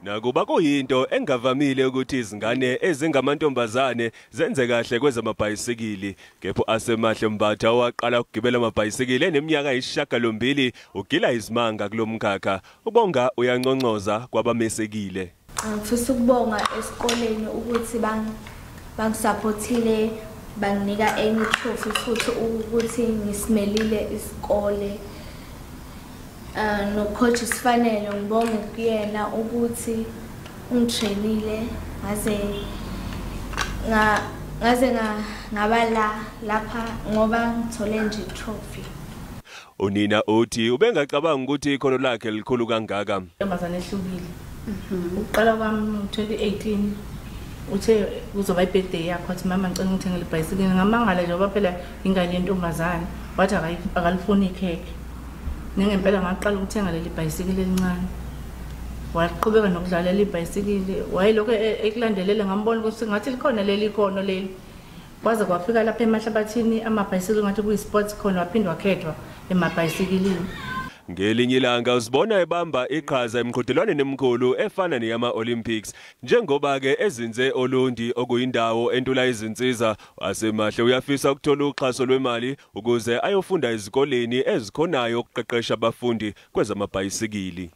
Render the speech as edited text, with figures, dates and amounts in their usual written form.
Nakuba kuyinto engavamile ukuthi izingane ezingamantombazane zenze kahle kwezamabhayisikili, kepha Asemahle Mbatha waqala ukugibela amabhayisikili eneminyaka eyisishiyagalombili ugila izimanga kulomkhakha. Ubonga uyanconcoza kwabamesekile. Ngifisa ukubonga esikoleni ukuthi bangisupportile, banginika enye trophy futhi ukuthi ngisimelile isikole. No coach Sifanele ngibonge kuyena ukuthi ungitrainile ngaze ngaba lapha ngoba ngithole nje trophy. Unina uthi ubengacabanga ukuthi ikhono lakhe likhulu kangaka. Intombazane ehlukile. Uqala kwami 2018 uthe kuzoba ibirthday yakho athi mama ngicela ngithengele ibhayisikili. Ngamangala nje ngoba phela ingane yentombazane wathi akalifuni ikhekhe. Ngempela ngaqala ukuthenga leli bhayisikili elincane. Waqhubeka nokudlala leli bhayisikili. Wayelokho ekulandelela ngambona ukuthi ngathi likhona leli khono leli. Kwaze kwafika lapha eMahlabathini amabhayisikili ngathi kuyisports khona waphindwa wakhethwa emabhayisikilini. Ngelinye ilanga usibona ebamba iqhaza emqhudelwaneni emkhulu efana neyama Olympics, njengoba ke ezinze Olundi okuyindawo entula izinsiza. Asemahle uyafisa ukuthola uxhaso lwemali ukuze ayofunda ezikoleni ezikhonayo ukuqeqesha abafundi kwezamabhayisikili.